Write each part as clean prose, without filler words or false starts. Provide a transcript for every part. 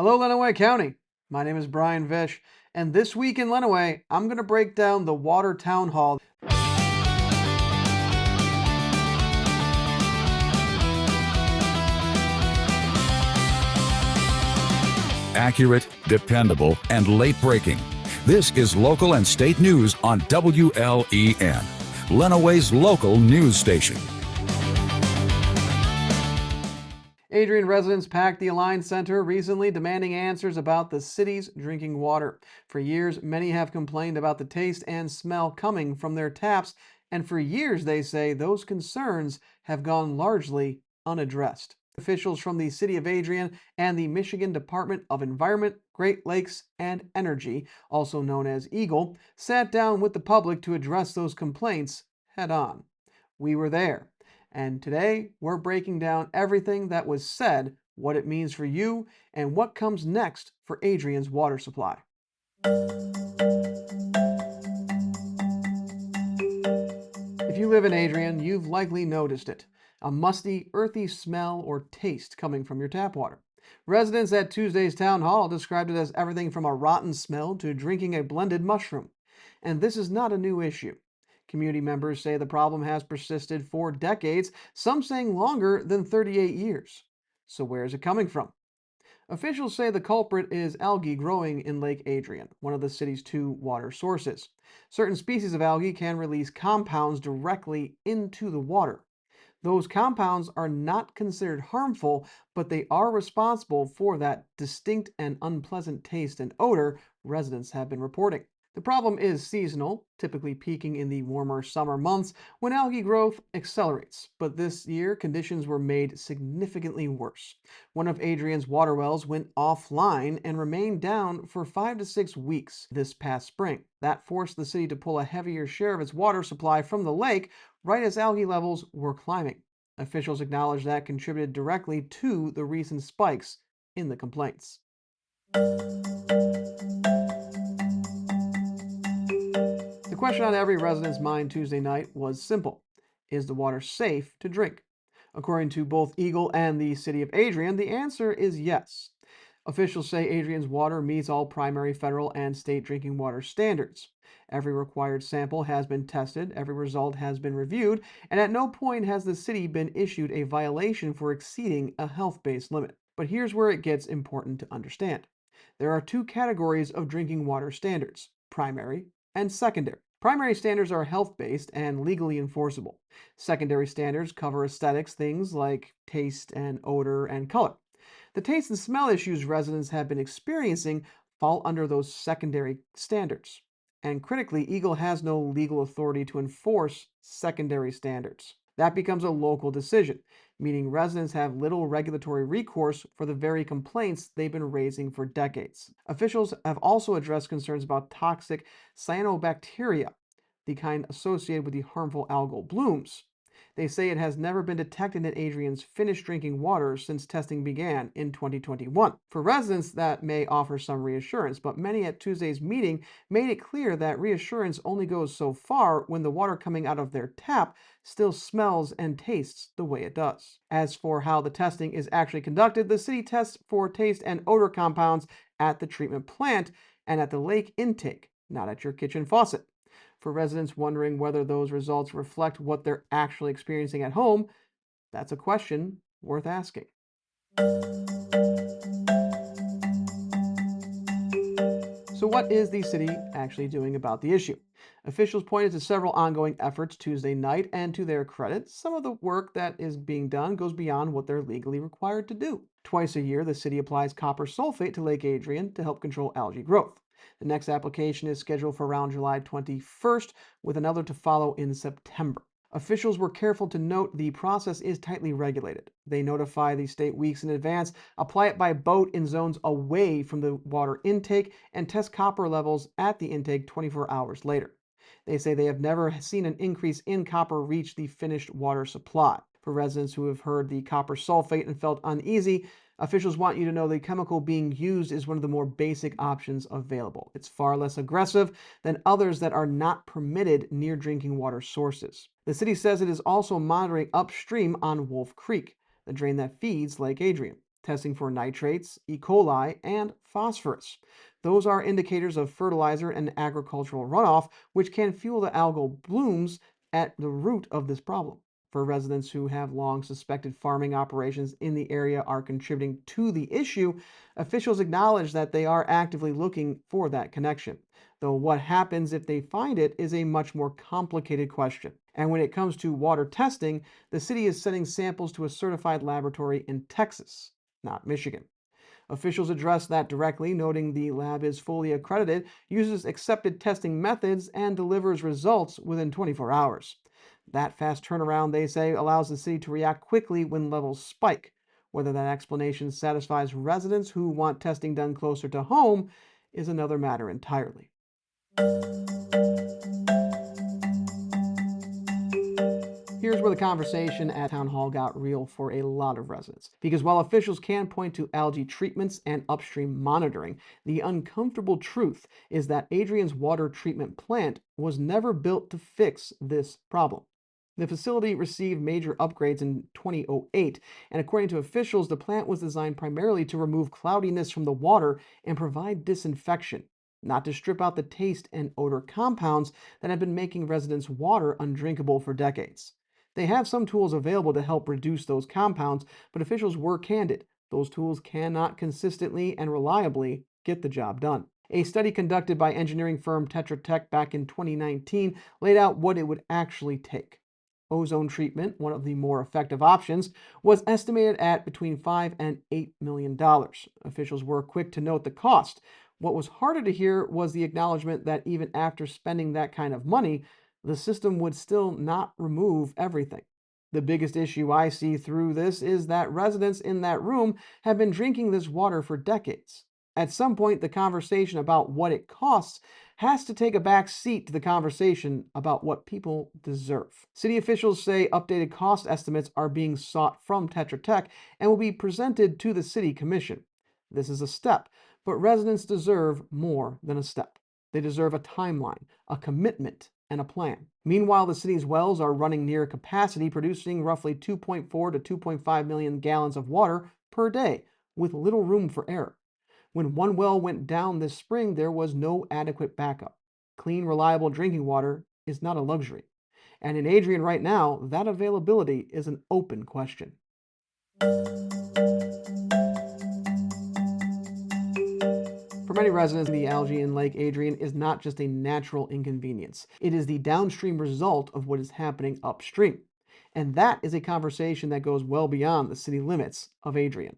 Hello, Lenawee County. My name is Brian Vish, and this week in Lenawee, I'm going to break down the Water Town Hall. Accurate, dependable, and late breaking. This is local and state news on WLEN, Lenawee's local news station. Adrian residents packed the Align Center recently demanding answers about the city's drinking water. For years, many have complained about the taste and smell coming from their taps, and for years, they say, those concerns have gone largely unaddressed. Officials from the City of Adrian and the Michigan Department of Environment, Great Lakes, and Energy, also known as EGLE, sat down with the public to address those complaints head on. We were there. And today, we're breaking down everything that was said, what it means for you, and what comes next for Adrian's water supply. If you live in Adrian, you've likely noticed it. A musty, earthy smell or taste coming from your tap water. Residents at Tuesday's town hall described it as everything from a rotten smell to drinking a blended mushroom. And this is not a new issue. Community members say the problem has persisted for decades, some saying longer than 38 years. So where is it coming from? Officials say the culprit is algae growing in Lake Adrian, one of the city's two water sources. Certain species of algae can release compounds directly into the water. Those compounds are not considered harmful, but they are responsible for that distinct and unpleasant taste and odor residents have been reporting. The problem is seasonal, typically peaking in the warmer summer months when algae growth accelerates. But this year, conditions were made significantly worse. One of Adrian's water wells went offline and remained down for 5 to 6 weeks this past spring. That forced the city to pull a heavier share of its water supply from the lake right as algae levels were climbing. Officials acknowledge that contributed directly to the recent spikes in the complaints. The question on every resident's mind Tuesday night was simple. Is the water safe to drink? According to both EGLE and the City of Adrian, the answer is yes. Officials say Adrian's water meets all primary federal and state drinking water standards. Every required sample has been tested, every result has been reviewed, and at no point has the city been issued a violation for exceeding a health-based limit. But here's where it gets important to understand. There are two categories of drinking water standards, primary and secondary. Primary standards are health-based and legally enforceable. Secondary standards cover aesthetics, things like taste and odor and color. The taste and smell issues residents have been experiencing fall under those secondary standards. And critically, EGLE has no legal authority to enforce secondary standards. That becomes a local decision, meaning residents have little regulatory recourse for the very complaints they've been raising for decades. Officials have also addressed concerns about toxic cyanobacteria, the kind associated with the harmful algal blooms. They say it has never been detected in Adrian's finished drinking water since testing began in 2021. For residents, that may offer some reassurance, but many at Tuesday's meeting made it clear that reassurance only goes so far when the water coming out of their tap still smells and tastes the way it does. As for how the testing is actually conducted, the city tests for taste and odor compounds at the treatment plant and at the lake intake, not at your kitchen faucet. For residents wondering whether those results reflect what they're actually experiencing at home, that's a question worth asking. So what is the city actually doing about the issue? Officials pointed to several ongoing efforts Tuesday night, and to their credit, some of the work that is being done goes beyond what they're legally required to do. Twice a year, the city applies copper sulfate to Lake Adrian to help control algae growth. The next application is scheduled for around July 21st, with another to follow in September. Officials were careful to note the process is tightly regulated. They notify the state weeks in advance, apply it by boat in zones away from the water intake, and test copper levels at the intake 24 hours later. They say they have never seen an increase in copper reach the finished water supply. For residents who have heard the copper sulfate and felt uneasy, officials want you to know the chemical being used is one of the more basic options available. It's far less aggressive than others that are not permitted near drinking water sources. The city says it is also monitoring upstream on Wolf Creek, the drain that feeds Lake Adrian. testing for nitrates, E. coli, and phosphorus. Those are indicators of fertilizer and agricultural runoff, which can fuel the algal blooms at the root of this problem. For residents who have long suspected farming operations in the area are contributing to the issue, officials acknowledge that they are actively looking for that connection. Though what happens if they find it is a much more complicated question. And when it comes to water testing, the city is sending samples to a certified laboratory in Texas, not Michigan. Officials address that directly, noting the lab is fully accredited, uses accepted testing methods, and delivers results within 24 hours. That fast turnaround, they say, allows the city to react quickly when levels spike. Whether that explanation satisfies residents who want testing done closer to home is another matter entirely. Here's where the conversation at Town Hall got real for a lot of residents. Because while officials can point to algae treatments and upstream monitoring, the uncomfortable truth is that Adrian's water treatment plant was never built to fix this problem. The facility received major upgrades in 2008, and according to officials, the plant was designed primarily to remove cloudiness from the water and provide disinfection, not to strip out the taste and odor compounds that have been making residents' water undrinkable for decades. They have some tools available to help reduce those compounds, but officials were candid. Those tools cannot consistently and reliably get the job done. A study conducted by engineering firm Tetra Tech back in 2019 laid out what it would actually take. Ozone treatment, one of the more effective options, was estimated at between $5 and $8 million. Officials were quick to note the cost. What was harder to hear was the acknowledgement that even after spending that kind of money, the system would still not remove everything. The biggest issue I see through this is that residents in that room have been drinking this water for decades. At some point, the conversation about what it costs has to take a back seat to the conversation about what people deserve. City officials say updated cost estimates are being sought from Tetra Tech and will be presented to the City Commission. This is a step, but residents deserve more than a step. They deserve a timeline, a commitment, and a plan. Meanwhile, the city's wells are running near capacity, producing roughly 2.4 to 2.5 million gallons of water per day, with little room for error. When one well went down this spring, there was no adequate backup. Clean, reliable drinking water is not a luxury. And in Adrian right now, that availability is an open question. For many residents, the algae in Lake Adrian is not just a natural inconvenience. It is the downstream result of what is happening upstream. And that is a conversation that goes well beyond the city limits of Adrian.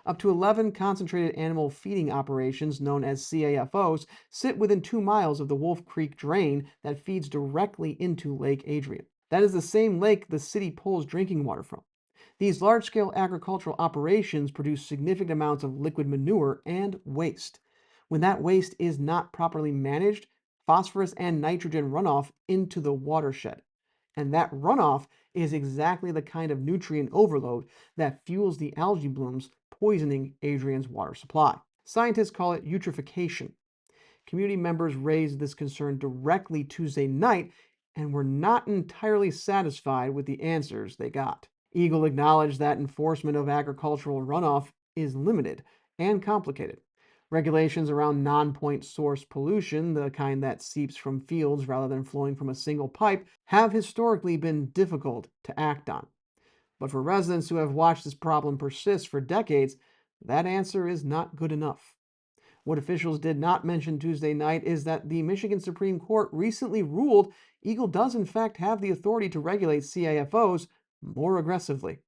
Up to 11 concentrated animal feeding operations, known as CAFOs, sit within 2 miles of the Wolf Creek drain that feeds directly into Lake Adrian. That is the same lake the city pulls drinking water from. These large-scale agricultural operations produce significant amounts of liquid manure and waste. When that waste is not properly managed, phosphorus and nitrogen runoff into the watershed. And that runoff is exactly the kind of nutrient overload that fuels the algae blooms, poisoning Adrian's water supply. Scientists call it eutrophication. Community members raised this concern directly Tuesday night and were not entirely satisfied with the answers they got. EGLE acknowledged that enforcement of agricultural runoff is limited and complicated. Regulations around non-point source pollution, the kind that seeps from fields rather than flowing from a single pipe, have historically been difficult to act on. But for residents who have watched this problem persist for decades, that answer is not good enough. What officials did not mention Tuesday night is that the Michigan Supreme Court recently ruled EGLE does in fact have the authority to regulate CAFOs more aggressively.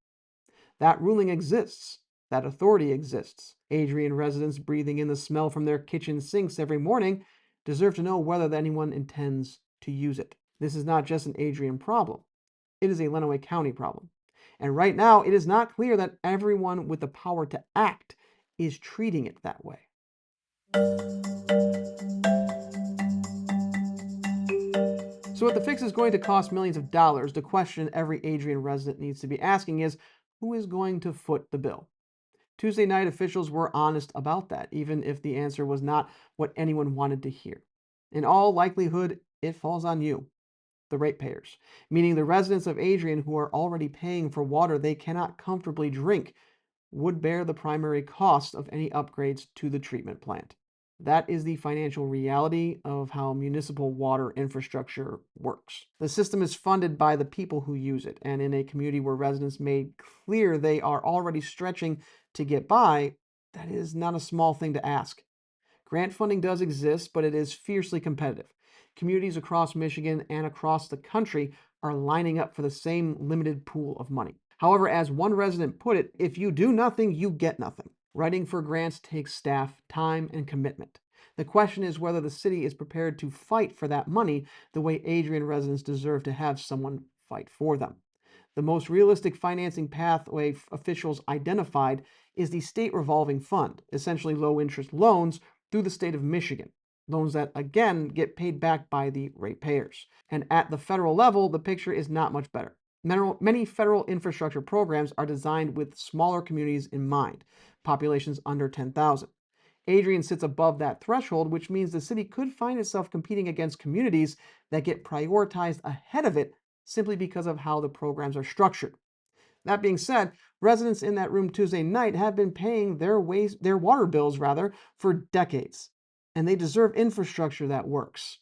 That ruling exists. That authority exists. Adrian residents breathing in the smell from their kitchen sinks every morning deserve to know whether anyone intends to use it. This is not just an Adrian problem. It is a Lenawee County problem. And right now, it is not clear that everyone with the power to act is treating it that way. So if the fix is going to cost millions of dollars, the question every Adrian resident needs to be asking is, who is going to foot the bill? Tuesday night, officials were honest about that, even if the answer was not what anyone wanted to hear. In all likelihood, it falls on you, the ratepayers, meaning the residents of Adrian who are already paying for water they cannot comfortably drink. would bear the primary cost of any upgrades to the treatment plant. That is the financial reality of how municipal water infrastructure works. The system is funded by the people who use it, and in a community where residents made clear they are already stretching to get by, that is not a small thing to ask. Grant funding does exist, but it is fiercely competitive. Communities across Michigan and across the country are lining up for the same limited pool of money. However, as one resident put it, if you do nothing, you get nothing. Writing for grants takes staff, time, and commitment. The question is whether the city is prepared to fight for that money the way Adrian residents deserve to have someone fight for them. The most realistic financing pathway officials identified is the state revolving fund, essentially low-interest loans through the state of Michigan. Loans that, again, get paid back by the ratepayers. And at the federal level, the picture is not much better. Many federal infrastructure programs are designed with smaller communities in mind, populations under 10,000. Adrian sits above that threshold, which means the city could find itself competing against communities that get prioritized ahead of it simply because of how the programs are structured. That being said, residents in that room Tuesday night have been paying their water bills for decades, and they deserve infrastructure that works.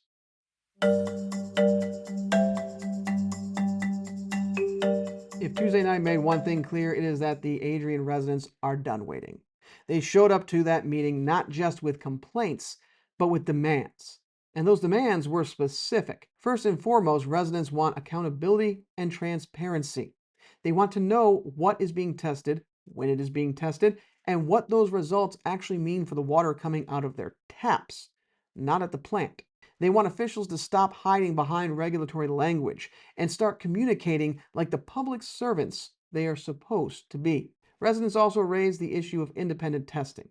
If Tuesday night made one thing clear, it is that the Adrian residents are done waiting. They showed up to that meeting not just with complaints, but with demands. And those demands were specific. First and foremost, residents want accountability and transparency. They want to know what is being tested, when it is being tested, and what those results actually mean for the water coming out of their taps, not at the plant. They want officials to stop hiding behind regulatory language and start communicating like the public servants they are supposed to be. Residents also raised the issue of independent testing.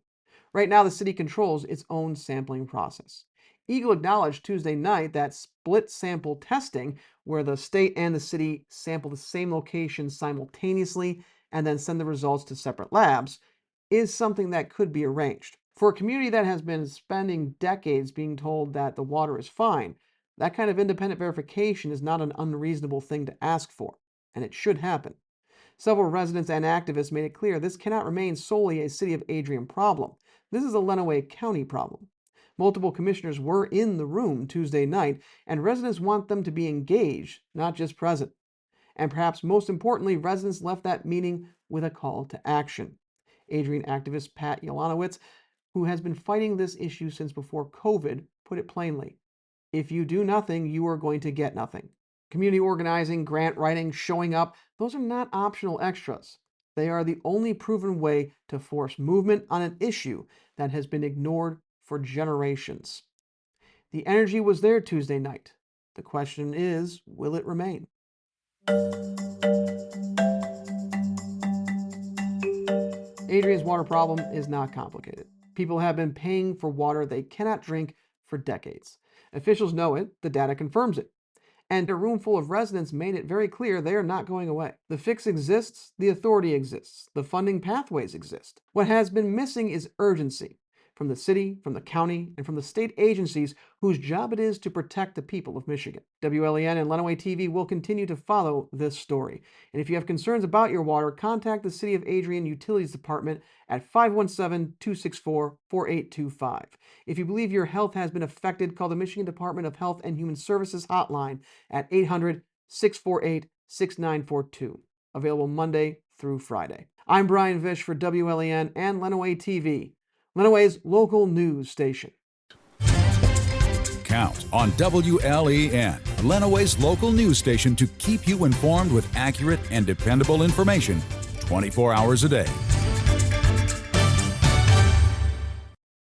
Right now, the city controls its own sampling process. EGLE acknowledged Tuesday night that split sample testing, where the state and the city sample the same location simultaneously and then send the results to separate labs, is something that could be arranged. For a community that has been spending decades being told that the water is fine, that kind of independent verification is not an unreasonable thing to ask for, and it should happen. Several residents and activists made it clear this cannot remain solely a City of Adrian problem. This is a Lenawee County problem. Multiple commissioners were in the room Tuesday night, and residents want them to be engaged, not just present. And perhaps most importantly, residents left that meeting with a call to action. Adrian activist Pat Jelanowitz, who has been fighting this issue since before COVID, put it plainly. If you do nothing, you are going to get nothing. Community organizing, grant writing, showing up, those are not optional extras. They are the only proven way to force movement on an issue that has been ignored for generations. The energy was there Tuesday night. The question is, will it remain? Adrian's water problem is not complicated. People have been paying for water they cannot drink for decades. Officials know it, the data confirms it. And a room full of residents made it very clear they are not going away. The fix exists, the authority exists, the funding pathways exist. What has been missing is urgency from the city, from the county, and from the state agencies whose job it is to protect the people of Michigan. WLEN and Lenawee TV will continue to follow this story. And if you have concerns about your water, contact the City of Adrian Utilities Department at 517-264-4825. If you believe your health has been affected, call the Michigan Department of Health and Human Services hotline at 800-648-6942. Available Monday through Friday. I'm Brian Vish for WLEN and Lenawee TV, Lenawee's local news station. Count on WLEN, Lenawee's local news station, to keep you informed with accurate and dependable information 24 hours a day.